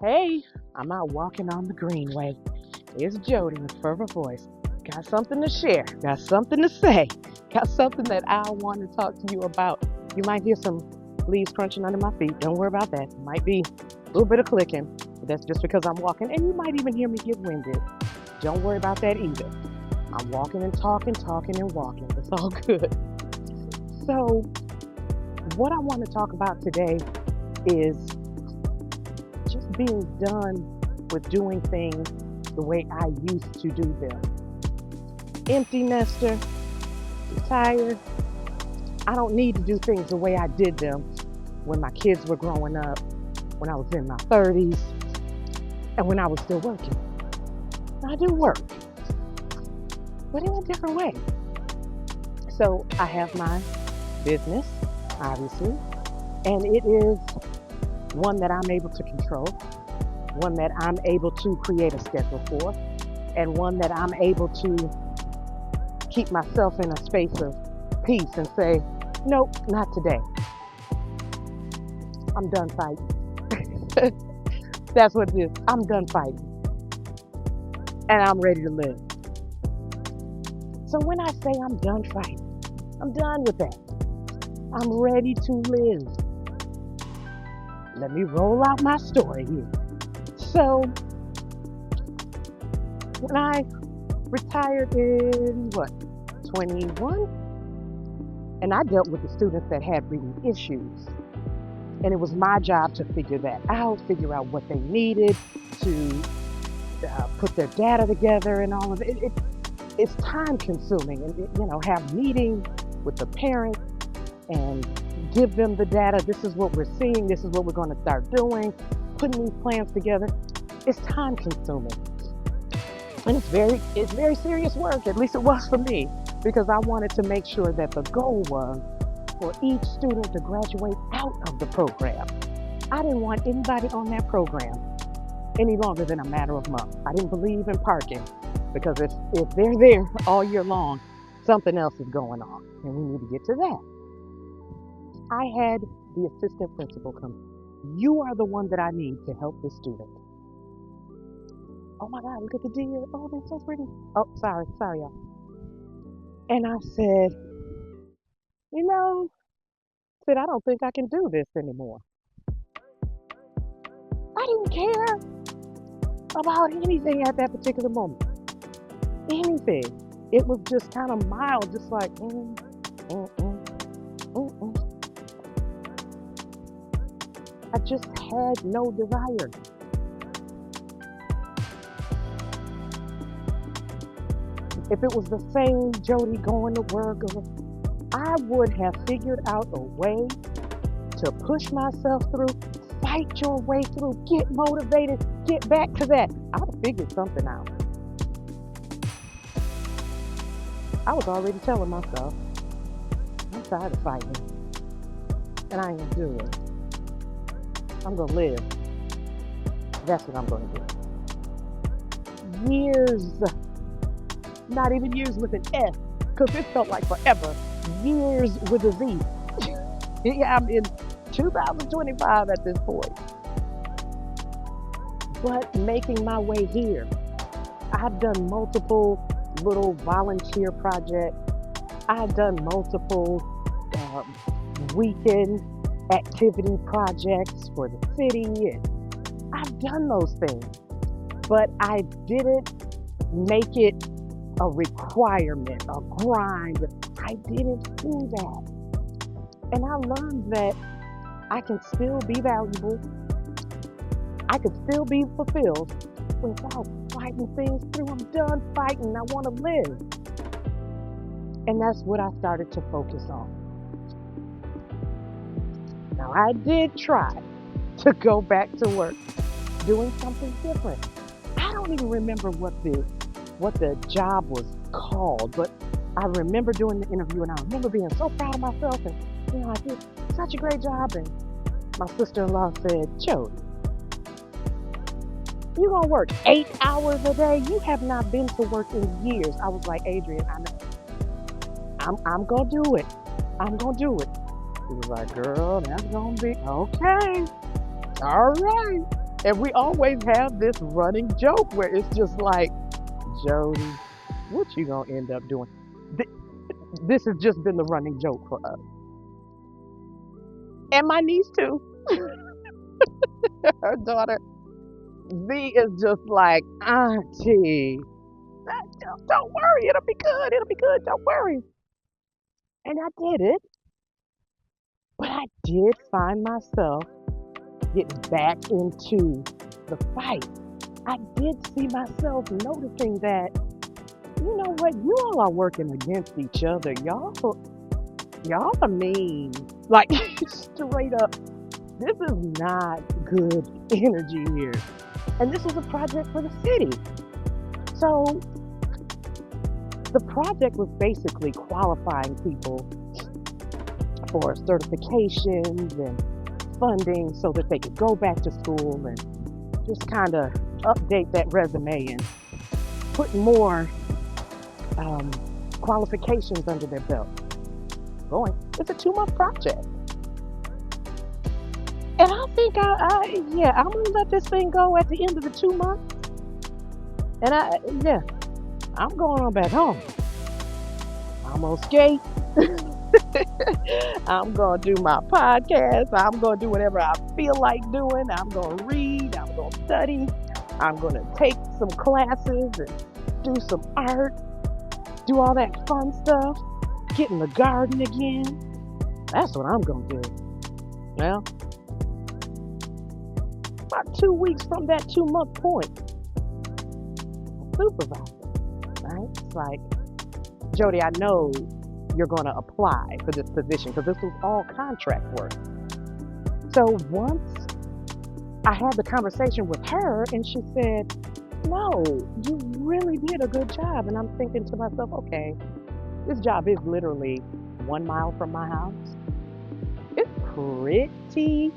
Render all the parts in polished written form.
Hey, I'm out walking on the greenway. It's Jody with Fervor Voice. Got something to share, got something to say, got something that I want to talk to you about. You might hear some leaves crunching under my feet. Don't worry about that. Might be a little bit of clicking, but that's just because I'm walking, and you might even hear me get winded. Don't worry about that either. I'm walking and talking, talking and walking. It's all good. So, what I want to talk about today is just being done with doing things the way I used to do them. Empty nester, retired. I don't need to do things the way I did them when my kids were growing up, when I was in my 30s, and when I was still working. I do work, but in a different way. So I have my business, obviously, and it is one that I'm able to control, one that I'm able to create a schedule for, and one that I'm able to keep myself in a space of peace and say, nope, not today. I'm done fighting. That's what it is. I'm done fighting. And I'm ready to live. So when I say I'm done fighting, I'm done with that. I'm ready to live. Let me roll out my story here. So when I retired in what, 21? And I dealt with the students that had reading issues. And it was my job to figure that out, figure out what they needed to put their data together and all of it. It's time consuming and, have meetings with the parents and give them the data. This is what we're seeing. This is what we're going to start doing, putting these plans together. It's time consuming. And it's very serious work. At least it was for me, because I wanted to make sure that the goal was for each student to graduate out of the program. I didn't want anybody on that program any longer than a matter of months. I didn't believe in parking, because if they're there all year long, something else is going on, and we need to get to that. I had the assistant principal come. You are the one that I need to help this student. Oh my God, look at the deer. Oh, they're so pretty. Oh, sorry, y'all. And I said, you know, I don't think I can do this anymore. I didn't care about anything at that particular moment. Anything. It was just kind of mild, just like, mm, mm. I just had no desire. If it was the same Jody going to work, I would have figured out a way to push myself through, fight your way through, get motivated, get back to that. I would have figured something out. I was already telling myself, I'm tired of fighting, and I ain't gonna do it. I'm gonna live. That's what I'm gonna do. Years, not even years with an S, because it felt like forever. Years with a Z. Yeah, I'm in 2025 at this point. But making my way here, I've done multiple little volunteer projects. I've done multiple weekend activity projects for the city, and I've done those things. But I didn't make it a requirement, a grind. I didn't do that. And I learned that I can still be valuable. I can still be fulfilled without fighting things through. I'm done fighting. I want to live. And that's what I started to focus on. Now, I did try to go back to work doing something different. I don't even remember what the job was called, but I remember doing the interview, and I remember being so proud of myself, and I did such a great job. And my sister-in-law said, Jody, you gonna work 8 hours a day? You have not been to work in years. I was like, Adrian, I'm gonna do it. I'm gonna do it. She was like, girl, that's gonna be okay. All right. And we always have this running joke where it's just like, Jody, what you gonna end up doing? Th- This has just been the running joke for us. And my niece too. Her daughter V is just like, Auntie, don't worry, it'll be good, it'll be good, don't worry. And I did it, but I did find myself getting back into the fight. I did see myself noticing that, you know what, you all are working against each other. Y'all are mean. Like straight up, this is not good energy here. And this was a project for the city. So the project was basically qualifying people for certifications and funding so that they could go back to school and just kind of update that resume and put more qualifications under their belt. Going, it's a 2-month project. And I think I'm gonna let this thing go at the end of the 2 months. And I'm going on back home. I'm gonna skate. I'm gonna do my podcast. I'm gonna do whatever I feel like doing. I'm gonna read. I'm gonna study. I'm gonna take some classes and do some art. Do all that fun stuff. Get in the garden again. That's what I'm gonna do. Well, about 2 weeks from that 2-month point, supervisor, right? It's like, Jody, I know you're going to apply for this position because this was all contract work. So once I had the conversation with her and she said, no, you really did a good job. And I'm thinking to myself, okay, this job is literally 1 mile from my house. It's pretty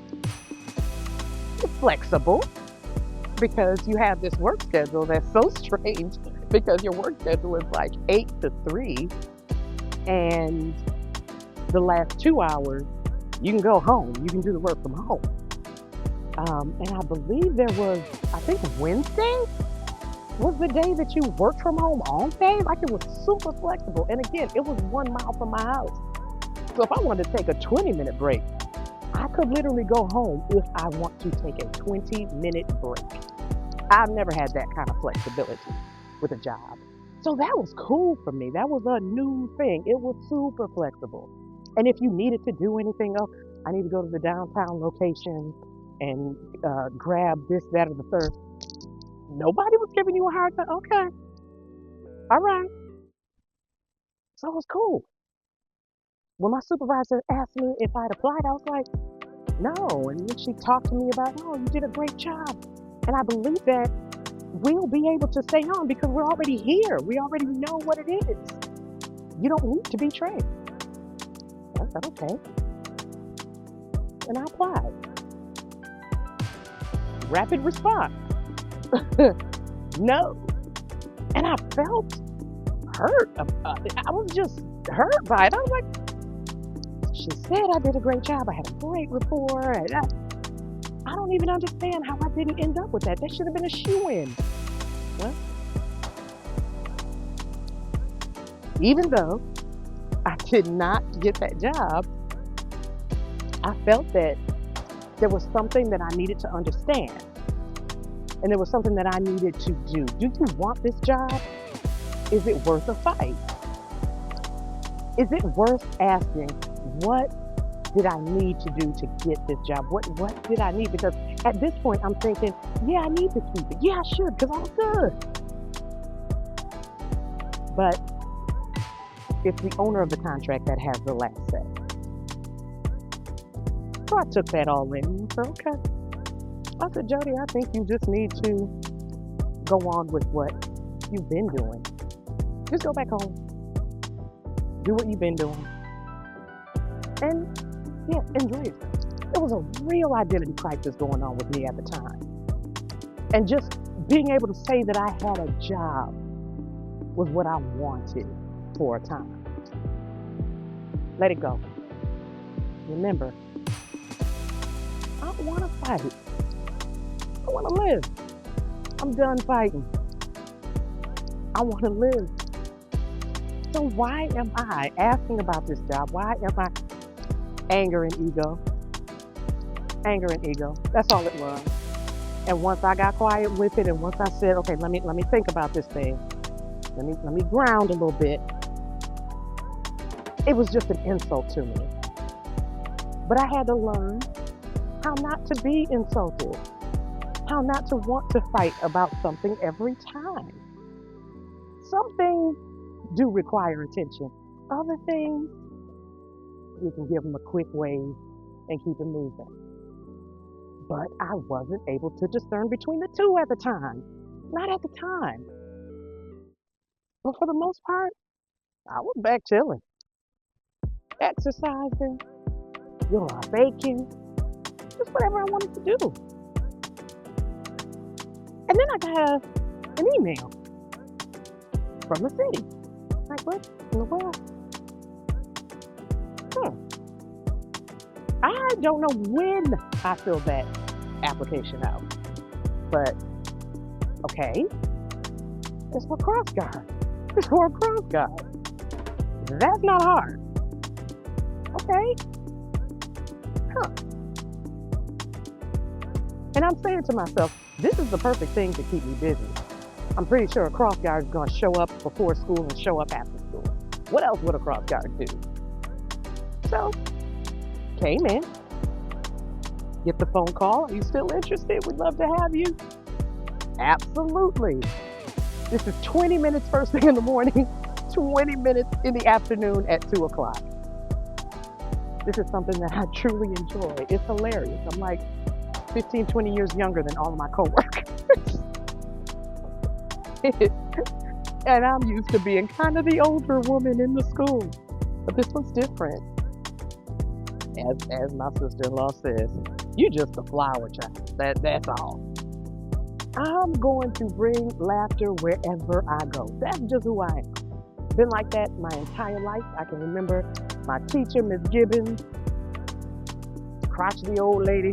flexible because you have this work schedule that's so strange because your work schedule is like 8 to 3 and the last 2 hours you can go home, you can do the work from home. And I believe I think Wednesday was the day that you worked from home all day. Like, it was super flexible. And again, it was 1 mile from my house. So if I wanted to take a 20-minute break, I could literally go home if I want to take a 20-minute break. I've never had that kind of flexibility with a job. So that was cool for me. That was a new thing. It was super flexible. And if you needed to do anything else, I need to go to the downtown location and grab this, that, or the third. Nobody was giving you a hard time. Okay. All right. So it was cool. When my supervisor asked me if I'd applied, I was like, no. And then she talked to me about, oh, you did a great job. And I believe that we'll be able to stay on because we're already here. We already know what it is. You don't need to be trained. I said, okay. And I applied. Rapid response. No. And I felt hurt. I was just hurt by it. I was like, she said I did a great job. I had a great rapport. And I don't even understand how I didn't end up with that. That should have been a shoo-in. Well, even though I did not get that job, I felt that there was something that I needed to understand. And there was something that I needed to do. Do you want this job? Is it worth a fight? Is it worth asking, what did I need to do to get this job? What did I need? Because at this point, I'm thinking, yeah, I need to keep it. Yeah, I should, because I'm good. But it's the owner of the contract that has the last say. So I took that all in and said, okay. I said, Jody, I think you just need to go on with what you've been doing. Just go back home. Do what you've been doing. And yeah, enjoy it. There was a real identity crisis going on with me at the time. And just being able to say that I had a job was what I wanted for a time. Let it go. Remember, I don't want to fight. I to live. I'm done fighting. I want to live. So why am I asking about this job? Why am I anger and ego? Anger and ego. That's all it was. And once I got quiet with it, and once I said, okay, let me think about this thing. Let me ground a little bit. It was just an insult to me. But I had to learn how not to be insulted, how not to want to fight about something every time. Some things do require attention. Other things, you can give them a quick wave and keep it moving. But I wasn't able to discern between the two at the time. Not at the time. But for the most part, I was back chilling, exercising, baking, just whatever I wanted to do. And then I got an email from the city. Like, what in the world? I don't know when I filled that application out, but okay, it's for cross guard. It's for a cross guard. That's not hard. Okay. And I'm saying to myself, this is the perfect thing to keep me busy. I'm pretty sure a cross guard is going to show up before school and show up after school. What else would a cross guard do? So, came in, get the phone call. Are you still interested? We'd love to have you. Absolutely. This is 20 minutes first thing in the morning, 20 minutes in the afternoon at 2 o'clock. This is something that I truly enjoy. It's hilarious. I'm like 15, 20 years younger than all of my coworkers. And I'm used to being kind of the older woman in the school. But this one's different. As my sister-in-law says, you're just a flower child. That's all. I'm going to bring laughter wherever I go. That's just who I am. Been like that my entire life. I can remember my teacher, Miss Gibbons, crotchety old lady.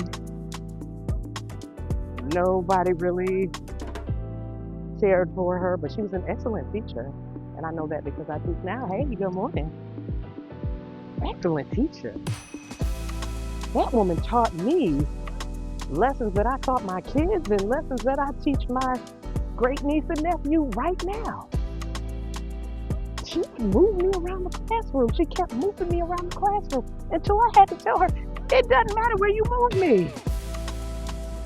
Nobody really cared for her, but she was an excellent teacher. And I know that because I teach now. Hey, good morning. Excellent teacher. That woman taught me lessons that I taught my kids and lessons that I teach my great niece and nephew right now. She moved me around the classroom. She kept moving me around the classroom until I had to tell her, it doesn't matter where you move me.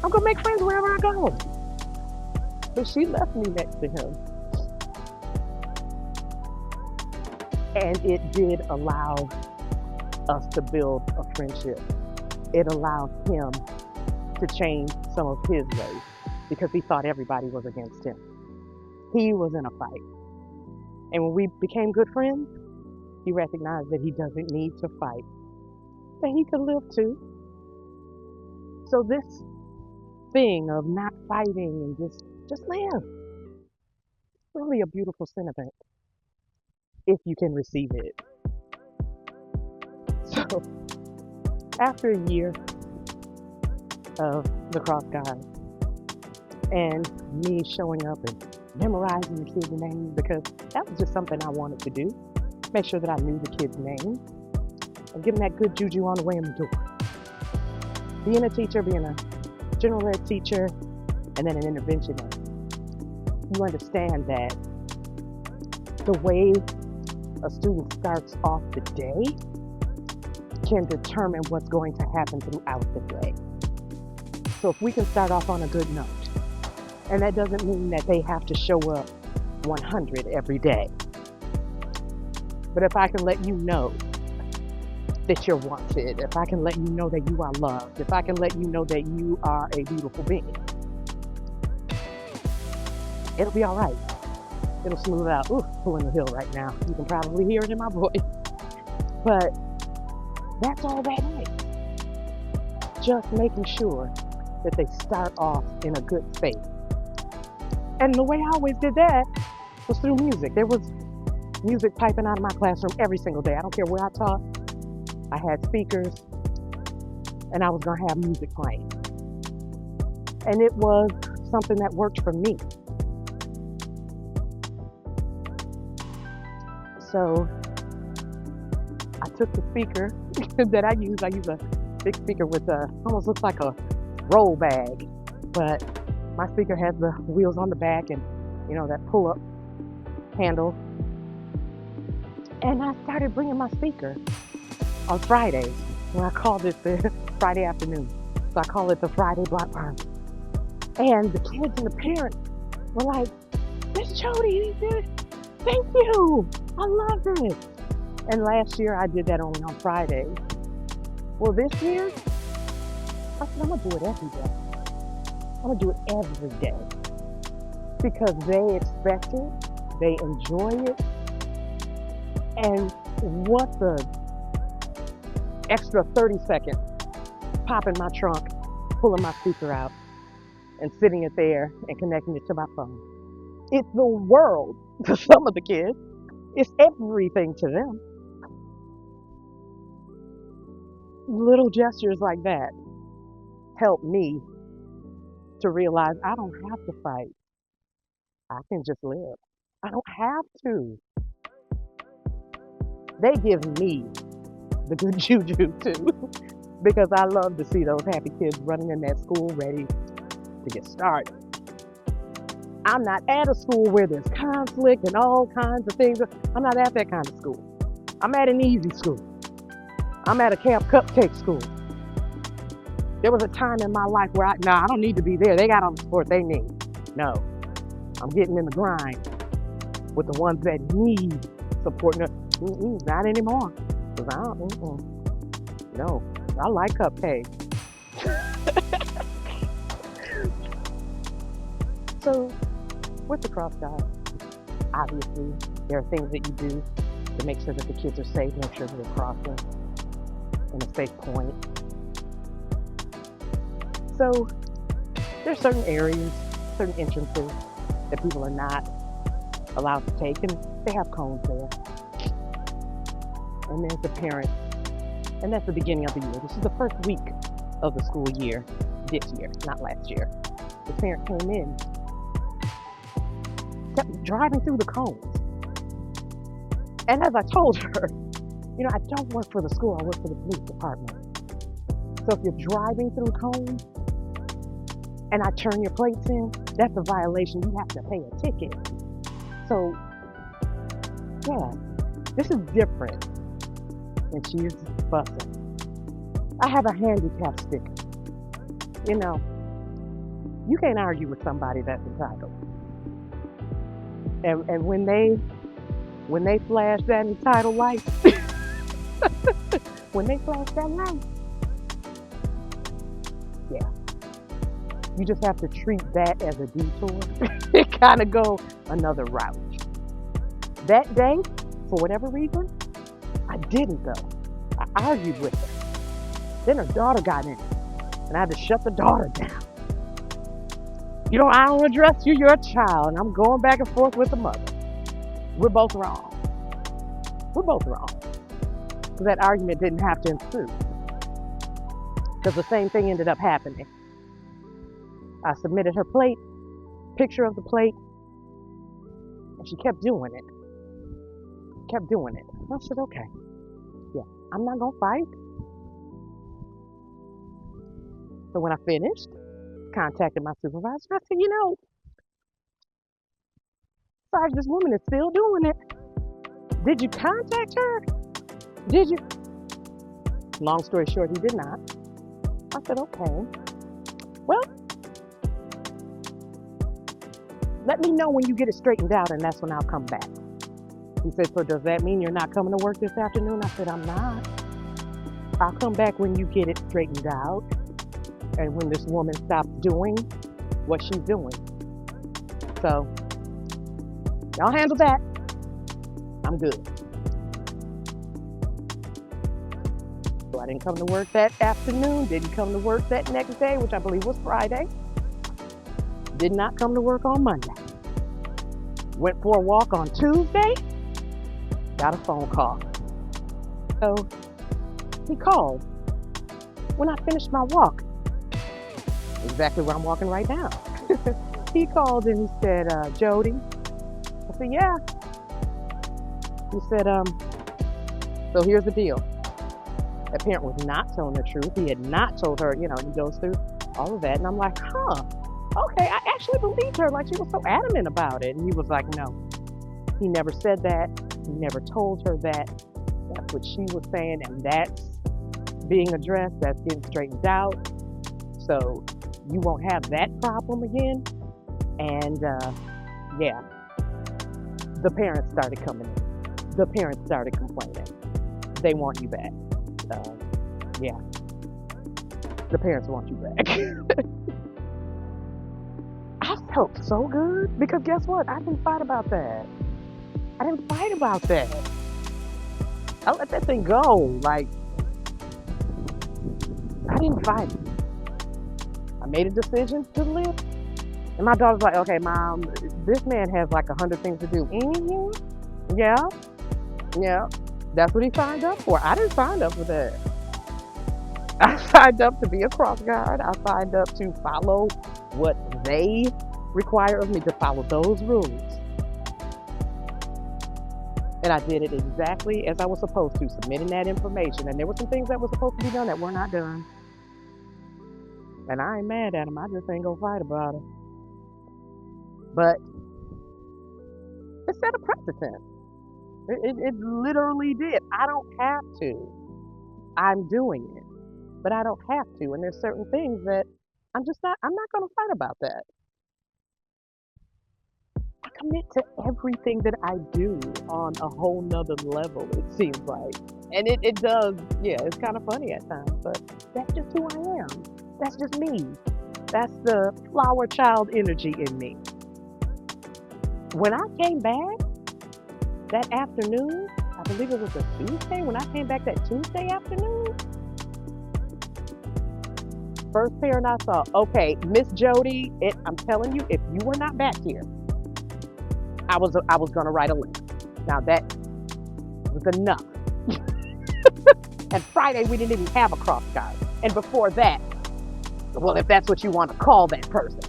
I'm going to make friends wherever I go. But she left me next to him. And it did allow us to build a friendship. It allowed him to change some of his ways because he thought everybody was against him. He was in a fight. And when we became good friends, he recognized that he doesn't need to fight, that he could live too. So this thing of not fighting and just live, it's really a beautiful sentiment if you can receive it. So after a year of the cross guard and me showing up and memorizing the kids' names, because that was just something I wanted to do, make sure that I knew the kids' names and give them that good juju on the way in the door. Being a teacher, being a general ed teacher, and then an interventionist, you understand that the way a student starts off the day can determine what's going to happen throughout the day. So if we can start off on a good note, and that doesn't mean that they have to show up 100 every day. But if I can let you know that you're wanted, if I can let you know that you are loved, if I can let you know that you are a beautiful being, it'll be all right. It'll smooth out. Ooh, pulling the hill right now. You can probably hear it in my voice. But that's all that is. Just making sure that they start off in a good space. And the way I always did that was through music. There was music piping out of my classroom every single day. I don't care where I taught. I had speakers, and I was going to have music playing. And it was something that worked for me. So I took the speaker that I use a big speaker with almost looks like a roll bag, but my speaker has the wheels on the back and that pull up handle. And I started bringing my speaker on Fridays, and I called it the Friday afternoon. So I call it the Friday Block Party. And the kids and the parents were like, Miss Jody, thank you. I love it. And last year I did that only on Fridays. Well, this year, I said, I'm going to do it every day. I'm going to do it every day. Because they expect it, they enjoy it, and what the extra 30 seconds popping my trunk, pulling my speaker out, and sitting it there and connecting it to my phone. It's the world to some of the kids. It's everything to them. Little gestures like that help me to realize I don't have to fight. I can just live. I don't have to. They give me the good juju too, because I love to see those happy kids running in that school ready to get started. I'm not at a school where there's conflict and all kinds of things. I'm not at that kind of school. I'm at an easy school. I'm at a Camp Cupcake school. There was a time in my life where I don't need to be there. They got all the support they need. No, I'm getting in the grind with the ones that need support. Not anymore. Because no, I like cupcakes. So, with the Cross Guard, obviously, there are things that you do to make sure that the kids are safe, make sure that they're crossing in a safe point. So, there's certain areas, certain entrances that people are not allowed to take, and they have cones there. And there's the parent, and that's the beginning of the year. This is the first week of the school year, this year, not last year. The parent came in, kept driving through the cones. And as I told her, I don't work for the school, I work for the police department. So if you're driving through cones and I turn your plates in, that's a violation. You have to pay a ticket. So, yeah, this is different. And she's fussing. I have a handicap sticker. You can't argue with somebody that's entitled. And when they flash that entitled light, when they flash that light, yeah, you just have to treat that as a detour and kind of go another route. That day, for whatever reason, I didn't go. I argued with her. Then her daughter got in, and I had to shut the daughter down. I don't address you, you're a child, and I'm going back and forth with the mother. We're both wrong. We're both wrong. So that argument didn't have to ensue. Because the same thing ended up happening. I submitted her plate, picture of the plate, and she kept doing it. Kept doing it. I said, okay, yeah, I'm not going to fight. So when I finished, contacted my supervisor. I said, Sarge, this woman is still doing it. Did you contact her? Did you? Long story short, he did not. I said, okay. Well, let me know when you get it straightened out, and that's when I'll come back. He said, so does that mean you're not coming to work this afternoon? I said, I'm not. I'll come back when you get it straightened out and when this woman stops doing what she's doing. So, y'all handle that. I'm good. So I didn't come to work that afternoon, didn't come to work that next day, which I believe was Friday. Did not come to work on Monday. Went for a walk on Tuesday, got a phone call. So he called when I finished my walk. exactly where I'm walking right now. He called and he said, Jody. I said, yeah. He said, so here's the deal. That parent was not telling the truth. He had not told her, and he goes through all of that. And I'm like, huh, okay, I actually believed her. Like, she was so adamant about it. And he was like, no, he never said that. He never told her that. That's what she was saying. And that's being addressed. That's getting straightened out. So you won't have that problem again. And yeah, the parents started coming in. The parents started complaining. They want you back. Yeah, the parents want you back. I felt so good because guess what? I didn't fight about that. I didn't fight about that. I let that thing go. Like, I didn't fight. I made a decision to live. And my daughter's like, okay, mom, this man has like 100 things to do. Mm-hmm. Yeah. Yeah. That's what he signed up for. I didn't sign up for that. I signed up to be a cross guard. I signed up to follow what they require of me, to follow those rules. And I did it exactly as I was supposed to, submitting that information. And there were some things that were supposed to be done that were not done. And I ain't mad at them. I just ain't gonna fight about it. But it set a precedent. It literally did. I don't have to. I'm doing it. But I don't have to. And there's certain things that I'm not going to fight about that. I commit to everything that I do on a whole nother level, it seems like. And it does, yeah, it's kind of funny at times, but that's just who I am. That's just me. That's the flower child energy in me. When I came back that afternoon, I believe it was a Tuesday, when I came back that Tuesday afternoon, first parent I saw, okay, Miss Jody, I'm telling you, if you were not back here, I was going to write a letter. Now that was enough. And Friday we didn't even have a cross guard. And before that, well, if that's what you want to call that person.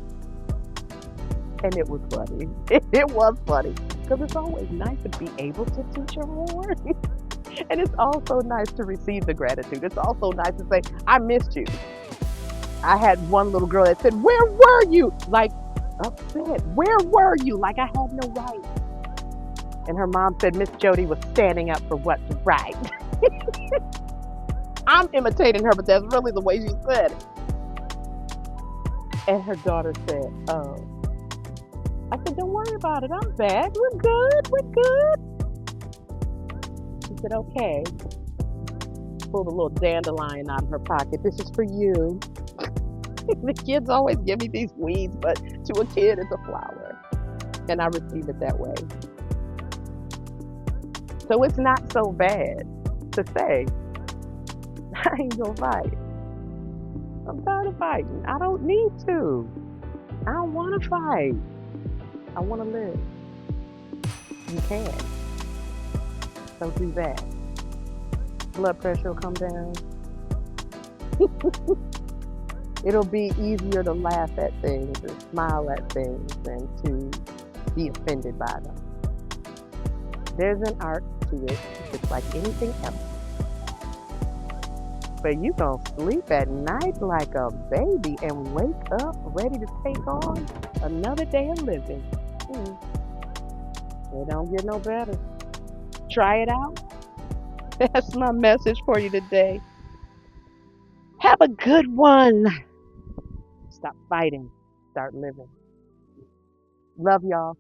And it was funny. It was funny because it's always nice to be able to teach her more. And it's also nice to receive the gratitude. It's also nice to say, I missed you. I had one little girl that said, where were you? Like, upset. Where were you? Like I had no right. And her mom said Miss Jody was standing up for what's right. I'm imitating her, but that's really the way she said it. And her daughter said, oh. I said, don't worry about it. I'm back. We're good. We're good. She said, okay. Pulled a little dandelion out of her pocket. This is for you. The kids always give me these weeds, but to a kid, it's a flower. And I receive it that way. So it's not so bad to say, I ain't gonna fight. I'm tired of fighting. I don't need to. I don't want to fight. I want to live. You can. So do that. Blood pressure will come down. It'll be easier to laugh at things and smile at things than to be offended by them. There's an art to it, just like anything else. But you gonna sleep at night like a baby and wake up ready to take on another day of living. It don't get no better. Try it out. That's my message for you today. Have a good one. Stop fighting. Start living. Love y'all.